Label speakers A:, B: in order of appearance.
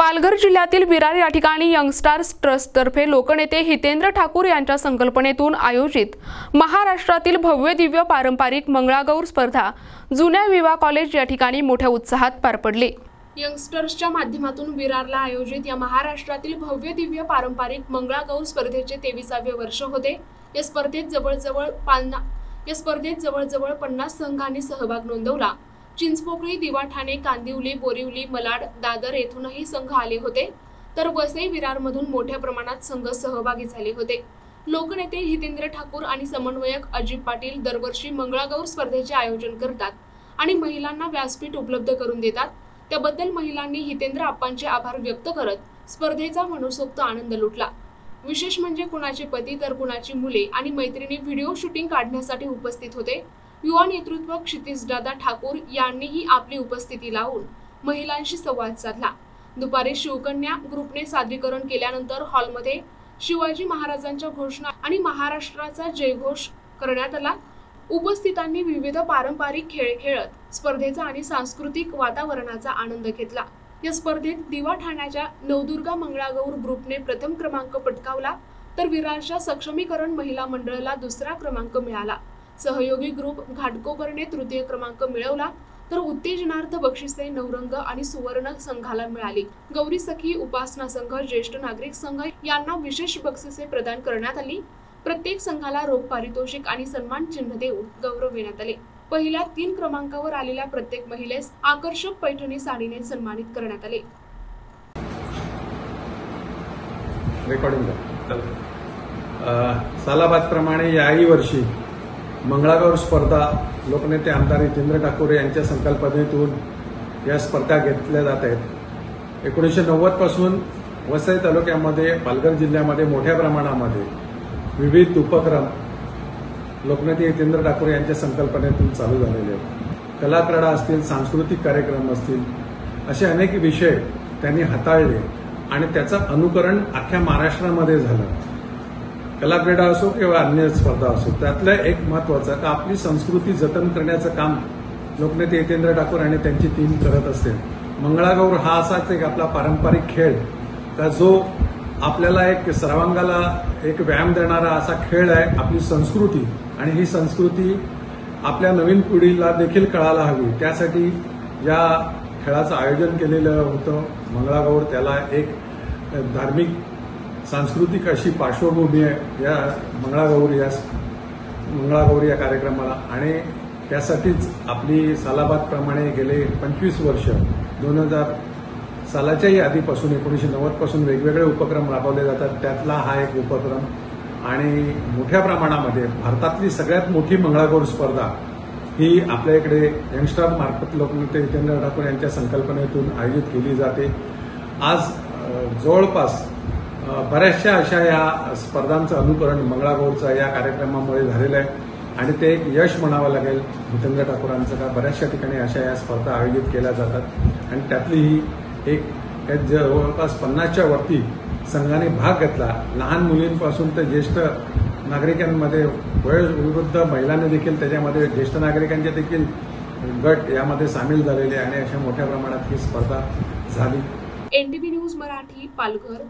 A: पालघर जिल्ह्यातील विरार या ठिकाणी यंगस्टार्स ट्रस्टतर्फे लोकनेते हितेंद्र ठाकूर यांच्या संकल्पनेतून आयोजित महाराष्ट्रातील भव्य दिव्य पारंपरिक मंगळागौर स्पर्धा जुन्या विवा कॉलेज या ठिकाणी मोठ्या उत्साहात पार पडली। यंगस्टर्सच्या माध्यमातून विरारला आयोजित या महाराष्ट्रातील भव्य दिव्य पारंपरिक मंगळागौर स्पर्धेचे 23वे वर्ष होते। या स्पर्धेत जवळजवळ 50 संघांनी सहभाग नोंदवला। चिंचपोकळी, दिवा, ठाणे, कांदिवली, बोरिवली, मलाड, दादर येथूनही संघ आले होते, तर वसई, विरारमधून मोठ्या प्रमाणात संघ सहभागी झाले होते। लोकनेते हितेंद्र ठाकूर आणि समन्वयक अजित पाटील दरवर्षी मंगळागौर स्पर्धेचे आयोजन करतात आणि महिलांना व्यासपीठ उपलब्ध करून देतात। त्याबद्दल महिलांनी हितेंद्र आप्पांचे आभार व्यक्त करत स्पर्धेचा मनसोक्त आनंद लुटला। विशेष म्हणजे कुणाचे पती तर कुणाची मुले आणि मैत्रिणी व्हिडिओ शूटिंग काढण्यासाठी उपस्थित होते। युवा नेतृत्व क्षितिजदादा ठाकूर यांनीही आपली उपस्थिती लावून महिलांशी संवाद साधला। दुपारी शिवकन्या ग्रुपने सादरीकरण केल्यानंतर हॉलमध्ये शिवाजी महाराजांच्या घोषणा आणि महाराष्ट्राचा जयघोष करण्यात आला। उपस्थितांनी विविध पारंपरिक खेळ खेळत स्पर्धेचा आणि सांस्कृतिक वातावरणाचा आनंद घेतला। या स्पर्धेत दिवा ठाण्याच्या नवदुर्गा मंगळागौर ग्रुपने प्रथम क्रमांक पटकावला, तर विरारच्या सक्षमीकरण महिला मंडळाला दुसरा क्रमांक मिळाला। सहयोगी ग्रुप घाटकोपरने तृतीय क्रमांक मिळवला, तर उत्तेजनार्थ बक्षिसे नवरंग आणि सुवर्ण संघाला मिळाली। गौरी सखी, उपासना संघ, ज्येष्ठ नागरिक संघ यांना विशेष बक्षिसे प्रदान करण्यात आली। प्रत्येक संघाला रोख पारितोषिक आणि सन्मान चिन्ह देऊन गौरविण्यात आले। पहिल्या 3 क्रमांकावर आलेल्या प्रत्येक महिलेस आकर्षक पैठणी साडीने सन्मानित करण्यात आले।
B: सालाबादप्रमाणे याही वर्षी मंगळागौर स्पर्धा लोकनेते आमदार हितेंद्र ठाकूर यांच्या संकल्पनेतून या स्पर्धा घेतल्या जात आहेत। 1990 पासून वसई तालुक्यामध्ये, पालघर जिल्ह्यामध्ये मोठ्या प्रमाणामध्ये विविध उपक्रम लोकनेते हितेंद्र ठाकूर यांच्या संकल्पनेतून चालू झालेले आहेत। कलाक्रीडा असतील, सांस्कृतिक कार्यक्रम असतील, असे अनेक विषय त्यांनी हाताळले आणि त्याचं अनुकरण अख्ख्या महाराष्ट्रामध्ये झालं। कलाक्रीडा असो किंवा अन्य स्पर्धा असो, त्यातलं एक महत्वाचं का आपली संस्कृती जतन करण्याचं काम लोकनेते हितेंद्र ठाकूर आणि त्यांची टीम करत असते। मंगळागौर हा असाच एक आपला पारंपरिक खेळ का जो आपल्याला एक सर्वांगाला एक व्यायाम देणारा असा खेळ आहे। आपली संस्कृती आणि ही संस्कृती आपल्या नवीन पिढीला देखील कळायला हवी, त्यासाठी या खेळाचं आयोजन केलेलं होतं। मंगळागौर त्याला एक धार्मिक सांस्कृतिक अशी पार्श्वभूमी आहे या मंगळागौर या कार्यक्रमाला, आणि त्यासाठीच आपली सालाबादप्रमाणे गेले 25 वर्ष 2000 सालाच्याही आधीपासून 1990 पासून वेगवेगळे उपक्रम राबवले जातात। त्यातला हा एक उपक्रम आणि मोठ्या प्रमाणामध्ये भारतातली सगळ्यात मोठी मंगळागौर स्पर्धा ही आपल्या इकडे यंगस्टर मार्फत लोकनेते हितेंद्र ठाकूर यांच्या संकल्पनेतून आयोजित केली जाते। आज जवळपास बऱ्याचशा अशा या स्पर्धांचं अनुकरण मंगळागौरचं या कार्यक्रमामुळे झालेलं आहे आणि ते एक यश म्हणावं लागेल हितेंद्र ठाकूरांचं का बऱ्याचशा ठिकाणी अशा या स्पर्धा आयोजित केल्या जातात आणि त्यातली ही एक जवळपास 50च्या वरती संघाने भाग घेतला। लहान मुलींपासून तर ज्येष्ठ नागरिकांमध्ये, वयोवृद्ध महिलांनी देखील त्याच्यामध्ये ज्येष्ठ नागरिकांचे देखील गट यामध्ये सामील झालेले आणि अशा मोठ्या प्रमाणात ही स्पर्धा झाली।
A: NTV news Marathi, Palghar.